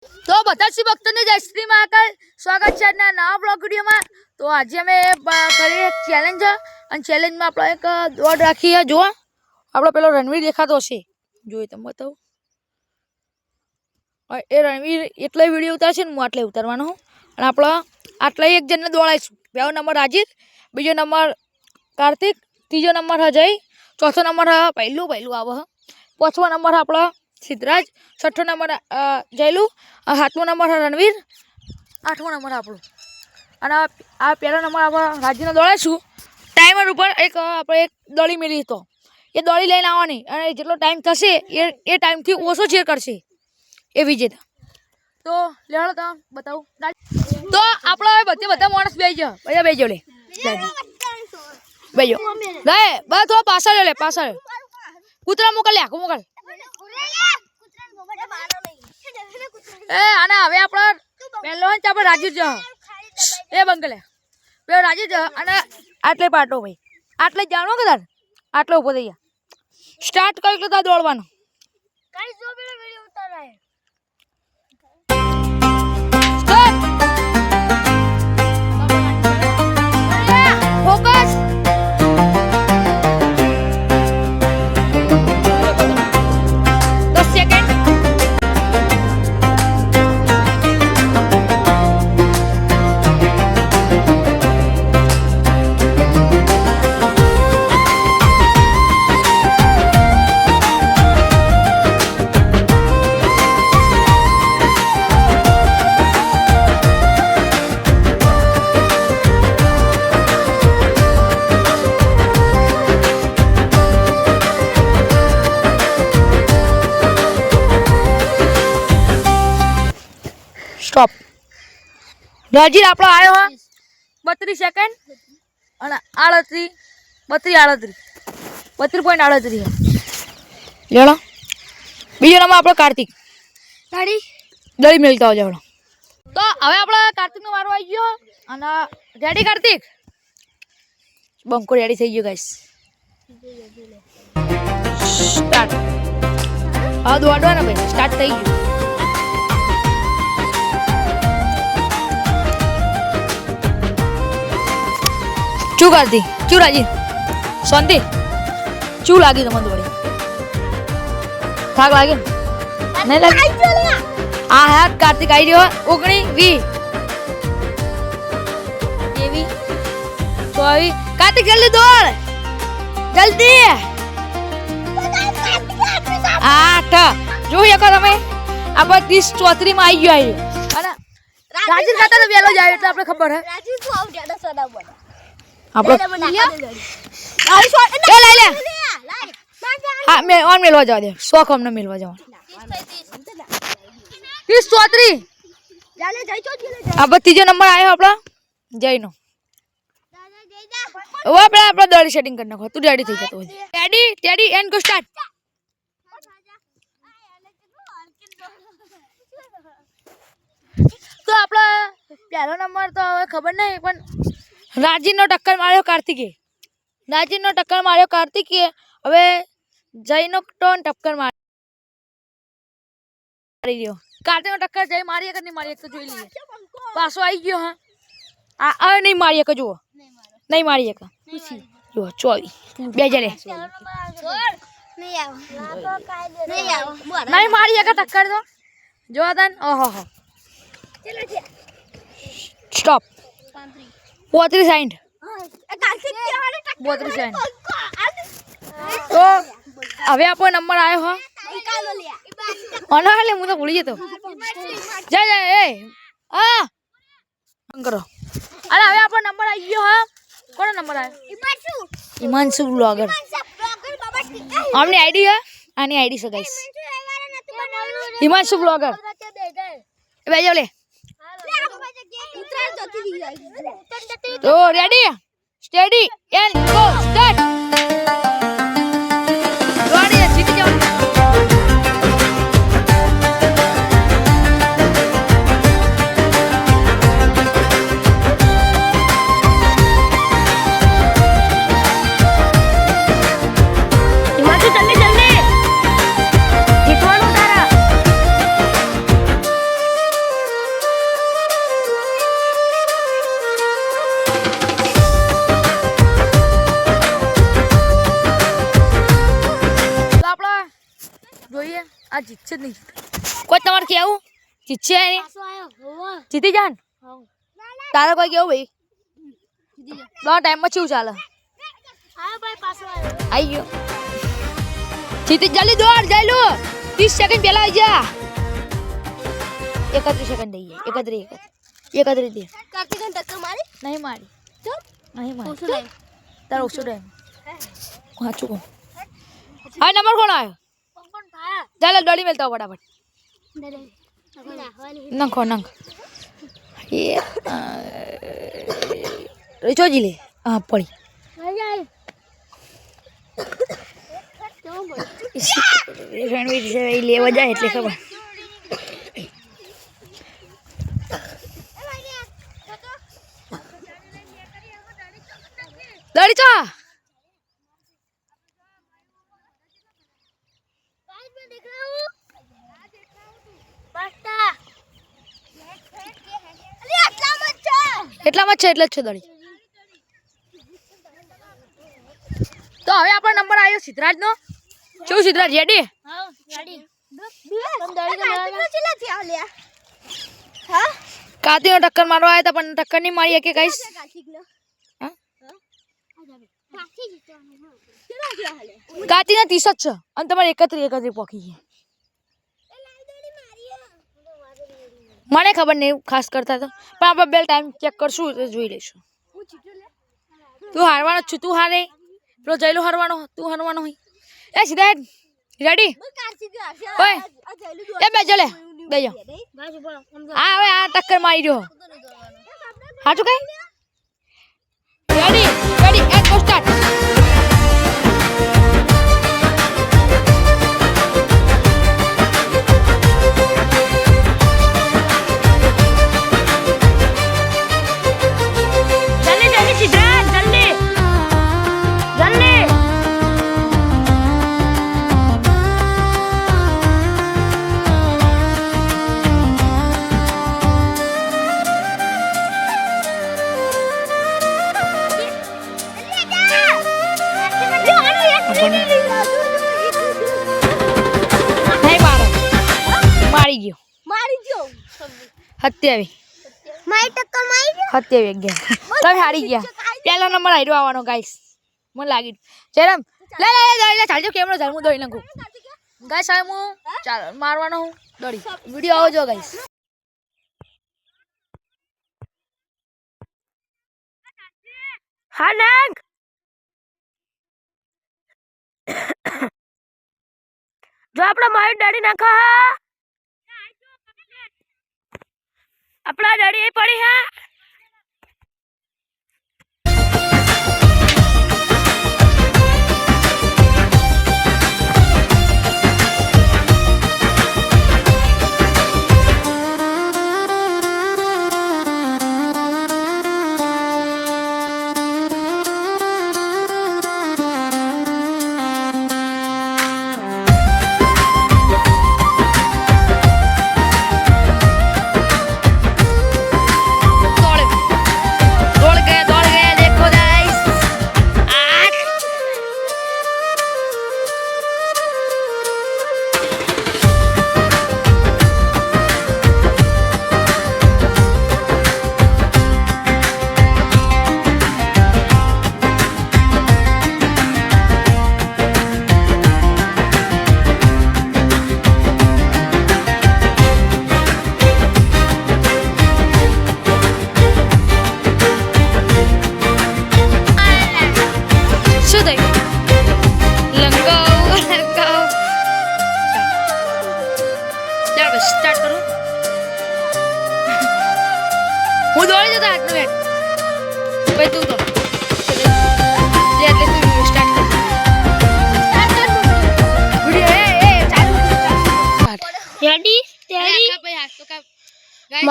તો બધા જ ભક્તોને જય શ્રી મહાકાલ, સ્વાગત છે આજના નવા બ્લોગ વિડીયોમાં। તો આજે અમે કરીએ એક ચેલેન્જ અને ચેલેન્જમાં આપણે એક દોડ રાખીએ। જો આપણો પેલો રણવીર દેખાતો હશે, જોઈએ તમે બતાવો। એ રણવીર એટલે વિડીયો ઉતારશે ને હું આટલે ઉતારવાનો હું, અને આપણે આટલે એક જણને દોડાઈશું। પહેલો નંબર રાજીવ, બીજો નંબર કાર્તિક, ત્રીજો નંબર અજય, ચોથો નંબર પહેલું આવે, પાંચમો નંબર આપણો સિદ્ધરાજ, છઠ્ઠો નંબર જયલુ, સાતમો નંબર રણવીર, આઠમો નંબર આપણો। અને આ પહેલો નંબર આપણે રાજ્યને દોડાઈશું। ટાઈમર ઉપર આપણે એક દોડી મેળવી તો એ દોડી લઈને આવવાની, અને જેટલો ટાઈમ થશે એ ટાઈમથી ઓછો ચેર કરશે એ વિજેતા। તો લેવડો તમે બતાવું। તો આપણે બધા માણસ બેસી બેસજો લે બેસજો લે બસ થોડો પાછળ લે પાછળ કૂતરા મોકલ લે આખું મોકલ। અને હવે આપણે પહેલો આપણે રાજીવ જ એ બંગલે પેલો રાજીવ જ, અને આટલે પાટો ભાઈ આટલે જ જાણો કે તાર આટલે ઉભો થઈ ગયા। સ્ટાર્ટ કરી તો તાર દોડવાનું। Focus stop. રાજીવ આપણો આવ્યો 32 સેકન્ડ અને 32.38 લેડો। બીજો નંબર આપણો કાર્તિક, દળી મેળતા હોય લેડો। તો હવે આપણે કાર્તિકનો વારો આવી ગયો, અને રેડી કાર્તિક બંકો રેડી થઈ ગયો ગાઈસ। સ્ટાર્ટ। હા દોડવાના ભાઈ સ્ટાર્ટ થઈ ગયું। શું કાર્તિક શું રાજી શાંતિ શું લાગી તમને દોડી થાક લાગે નહીં લાગે? હા હા કાર્તિક આવી રહ્યો 19 20 24 કાર્તિક જલ્દી દોડ જલ્દી 8 જોઈ શકો તમે આપણે 30 34 માં આવી ગયો અને રાજીવ ખાતા તો વેલો જાય એટલે આપણે ખબર હે રાજીવ તો આવ જાડા સડા બોલ આપણે લે હા મે ઓન મેલવા જવા દે 100 કમને મેલવા જવા 30 34 જાને જઈ ચો આ ત્રીજો નંબર આવ્યો આપણો જયનો। હવે આપણે દોડી સેટિંગ કરી નાખો। તું રેડી થઈ જતો રેડી એન્ડ ગો સ્ટાર્ટ। તો આપણો પહેલો નંબર તો હવે ખબર નહીં, પણ રાજીવનો ટક્કર માર્યો કાર્તિકે। હવે જયનો ટક્કર મારી ગયો। કાર્તિકનો ટક્કર જય મારી કે નહીં મારી એક તો જોઈ લઈએ। પાછો આવી ગયો હા હવે નહીં મારી એક જુઓ નહીં મારી એક જુઓ 24 બે જરે નહીં મારી એક ટક્કર તો જો તન ઓહો સ્ટોપ 35 તો હવે આપણો નંબર આવ્યો હા અનાલે હું તો ભૂલી જતો જા એ હા કરો। અરે હવે આપણો નંબર આવી ગયો હા કોનો નંબર આવ્યો? હિમાંશુ બ્લોગર। આમની આઈડી હે આની આઈડી છે ગાઈસ હિમાંશુ બ્લોગર એ બેજો લે। તો ready steady and go start. દોડી જીતી જાવ। જલ્દી જીતવાનું તારા જીતશે જ નહીં. કોઈ તમારે કેવું જીતશે નહીં? જીતી જાન તારે કોઈ કેવું ભાઈ? ટાઈમમાં શું ચાલે? આવી ગયો જીતી જલ્દી દોડ જઈ લો. 30 સેકન્ડ પહેલા આવી જા. 31 સેકન્ડ દઈએ. 31 દે. નહીં મારી તારો ઓછો ટાઈમ વાંચું કહું. હા નંબર કોણ આવ્યો? ચાલો દોડી મેલતા ફટાફટ. નંખો એ ચોજી લે. હા પડી રણવીર લેવા જાય એટલે ખબર. દોડી ચા એટલામાં જ છે એટલે જ છે દોડી. તો હવે આપણો નંબર આવ્યો સિદ્ધરાજ નો. શું સિદ્ધરાજ રેડી? કાર્તિક નો ટક્કર મારવા આવ્યા હતા પણ ટક્કર નહીં મારી કે કઈશ. કાર્તિક ના 30 જ છે અને તમારે 31 પોકી છે. મને ખબર નહીં ખાસ કરતા તો પણ આપણે બે ટાઈમ ચેક કરશું તો જોઈ લઈશું. તું હારવાનો છું. તું હારે પેલો જયલો હારવાનો. તું હારવાનો હોય. એ સિદ્ધાર્થ રેડી? ઓય એ બે ચલે બે જાઓ. હા હવે આ ટક્કર મારી રહ્યો. હાચું કઈ? રેડી એક સ્ટાર્ટ. મારી ગયો 27 તમે હારી ગયા. પહેલો નંબર હાર્યો આવવાનો ગાઈસ મને લાગી. ચેરમ લે ચાલજો કેમેરો ચાલ હું દોડી નાખું ગાઈસ. હવે હું ચાલ મારવાનો હું દોડી. વિડીયો આવજો ગાઈસ. હા નાખ જો આપણા મારી દાડી નાખા. આપણા દાડી એ પડી હા. હું દોડી જતો હાથનું બેટ ભાઈ તું તો એટલે તું સ્ટાર્ટ કર વિડિયો રેડી ભાઈ હાથ તો કા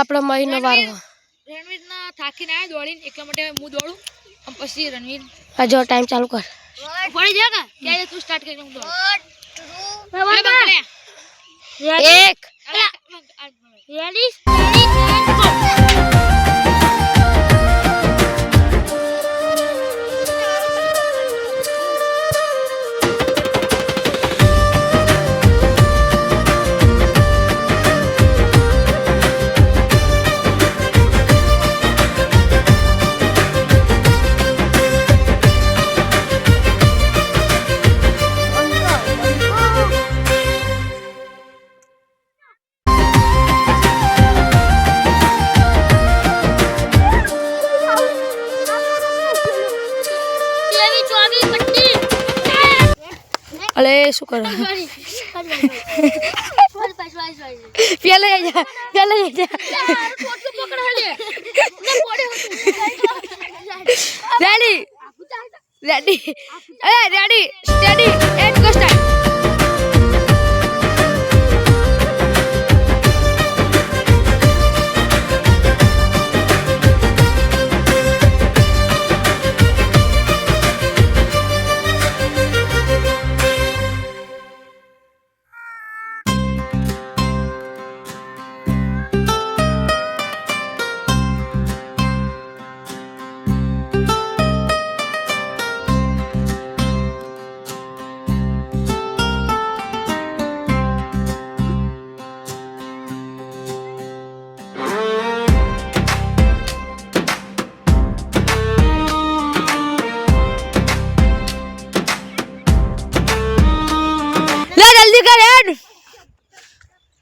આપણા મહિનો વારો રણવીર ના થાકીને આયા દોડીને એટલા માટે હું દોડું અને પછી રણવીર જો ટાઈમ ચાલુ કર પડી જા કે કે તું સ્ટાર્ટ કરી હું દોડ એક રેડી શું કરે પેલે ready ready ready steady and go start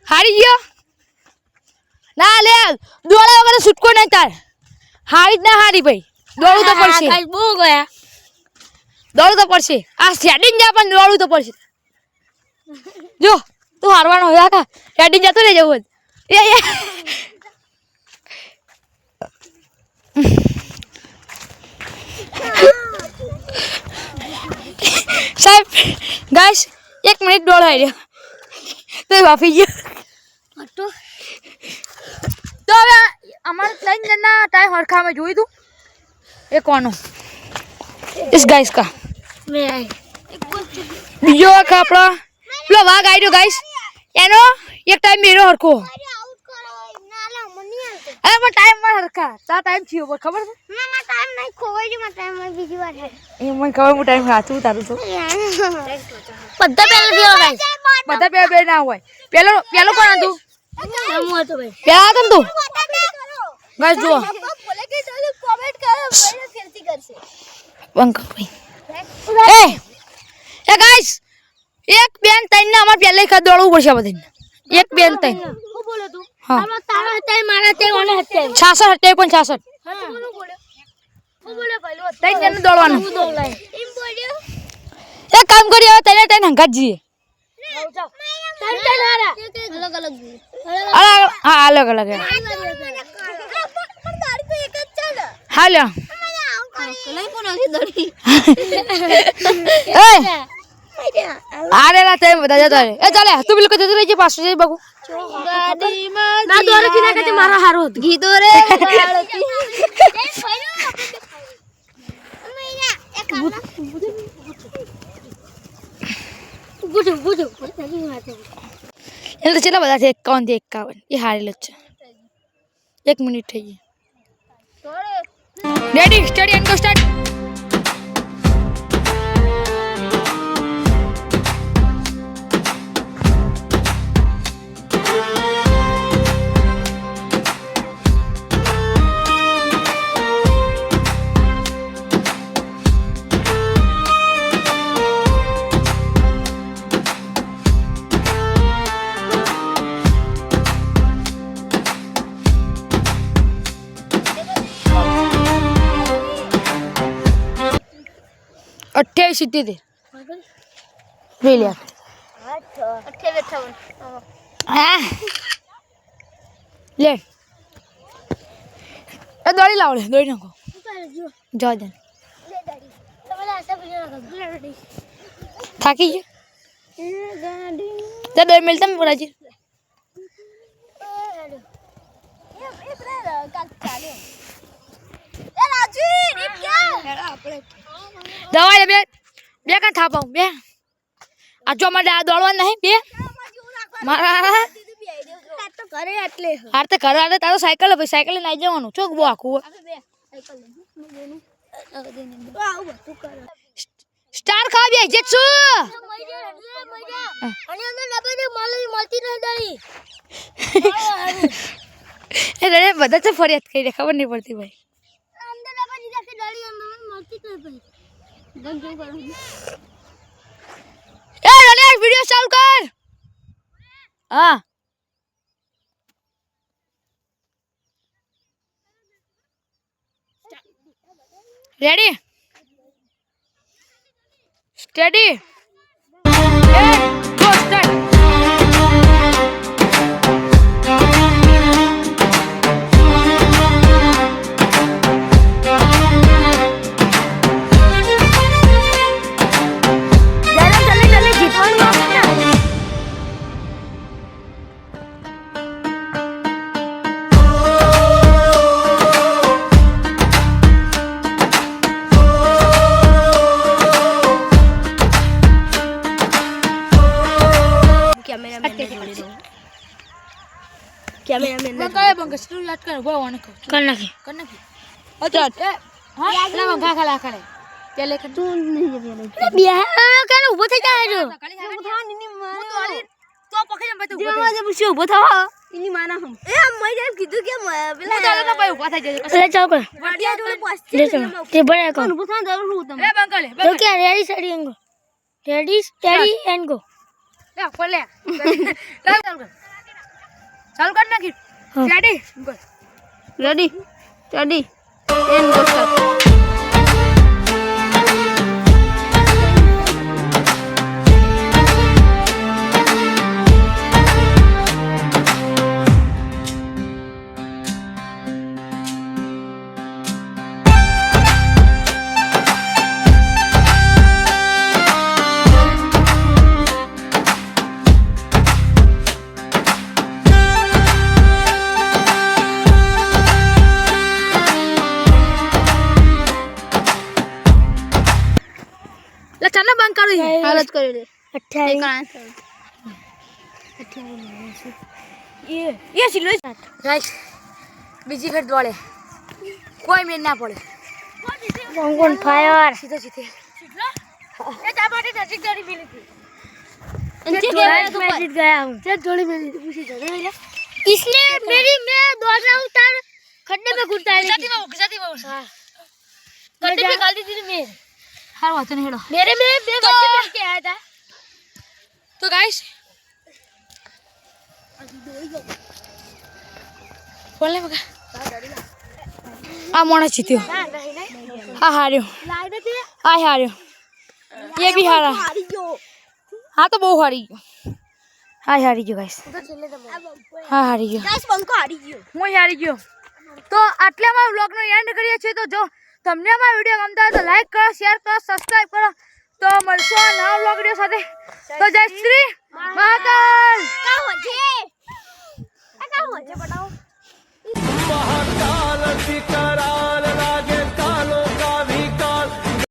हारी गयो ना ले दौड़ा वगैरह छूटको नहीं तार हारी ना हारी भाई दौड़ू तो पड़શે बो गया दौड़ू तो पड़શે आ સેટિંગ જા પણ દौड़ू તો પડશે જો તું હારવાનો હોય કા સેટિંગ જતો રે જવું એ સાહેબ ગાઈસ 1 મિનિટ દોડાઈ રહ્યો તો વાફી ગયો તો હવે અમારે 3 જણના ટાઈમ હરખા મેં જોઈ તું એ કોનો इस गाइस का બીજો એક આપણા પેલો વાઘ આવ્યો ગાઈસ એનો એક ટાઈમ મેરો હરખો અરે પણ ટાઈમ માં હરખા તા ટાઈમ થયો પર ખબર છે ના ના ટાઈમ નહીં ખોવાઈ ગયો ટાઈમ માં બીજી વાર એ મને ખબર હું ટાઈમ હાથું તારું તો બધા પેલા થયો ગાઈસ બધા બે ના હોય પેલો કોણ હતું હું હતો ભાઈ પેલા હતો તું ગાઈસ જો બોલે કે જલ્દી કોમેન્ટ કરો ભાઈ ફેરતી કરશે બંક ભાઈ એ ગાઈસ એક બેન તૈન ને અમાર પહેલે કા દોડવું પડશે બધાને એક બેન તૈન હું બોલે તું તારો તારો હતે મારા તે ઓને હતે 66 હતે પણ 66 હા હું બોલે ભાઈ તૈન ને દોડવાનું હું દોડલાય એમ બોલ્યો એ કામ કરી હવે તૈન તૈન હંગાત જીએ તૈન તૈન હારા અલગ અલગ હા અલગ અલગ પણ દાડી તો એક જ ચાલે હાલો કલાઈ કોણ આવી દોડી એ આરેલા તેમ બધા જતો રે એ ચાલે તું બિલકુલ જતો રહેજે પાછો જઈ બગુ ગાડીમાં ના દોરે થી ના કે મારો હારો હતો ઘી દોરે બાળકી બુજો એટલે ચેલા બધા છે 51 થી 51 એ હારેલ જ છે 1 મિનિટ થઈ ગઈ ready steady and go start अट्ठाईस ले लिया 58 ले दौड़ी लाओ दौड़ी नको जाओ जन थाकी दौड़ मिलता मैं राजी दवाई बे बे का था पाऊं बे आज जो हमारे दौड़वा नहीं बे मारा तो करे એટલે હાર તો ઘર આલે તારો સાયકલ ભાઈ સાયકલ લઈ જવાનું ચોક બો આખું સ્ટાર ખા બે જે છું અને અંદર ડબ્બે મળતી નહીં દળી એ રે બધા તો ફરિયાદ કરી ખબર નહીં પડતી ભાઈ અંદર ડબ્બે દીધા કે દળી અંદર મળતી નહીં ભાઈ ગમ જો કરું એ રલે વિડિયો ચાલુ કર हां रेडी स्टडी go start. બંકા સ્ટોરી યાદ કર ગો વાને કર નાખી અચ્છા હા લા બંકા ખાલા ખાલે પેલે કર તું નહીં બે કાલે ઊભો થઈ જાય જો તો પકડી જમ તો ઊભો પૂછ્યો ઊભો થા એની માના હમ એ મય જેમ કીધું કે પેલા ચાલો તો ભાઈ ઊભા થઈ જાય એટલે ચાલ કર વડિયા જોડે પોસ્ટ તે બને કોણ ઊભો થા જરૂર હું તમે એ બંકા લે તો કે ready study and go ready study and go લે પર લે ચાલ કર ચાલ કર નાખી ready ready ready and go start चना बंद कर दे हालत कर दे 28 ये सिलो राइट बीजी घर दौड़े कोई मेन ना पड़े कौन फायर सीधे सीधे ये जापाटी नजीक गाड़ी मिली थी मैं जीत गया हूं से जोड़ी मिली थी पूछी जगह इसने मेरी मैं दौड़ रहा हूं तार खड्डे में घुसता है जाती वो हां गड्ढे में डाल दी थी मैं हां बात नहीं हेड़ो मेरे में बे बच्चे मिल के आया था तो गाइस बोलने मगा आ मोना जीत्यो हां हारियो आ हारियो ये भी हारा हां तो बहुत हारी गयो हां हारी गयो गाइस हां हारी गयो गाइस બંકો હારી ગયો હું હારી ગયો તો આટલામાં વ્લોગ નો એન્ડ કરીએ છીએ તો જો તમને અમારો વિડિયો ગમતા હોય તો લાઈક કરો શેર કરો સબસ્ક્રાઇબ કરો તો મળશો નવા વ્લોગ વિડિયો સાથે તો જય શ્રી મહાકાલ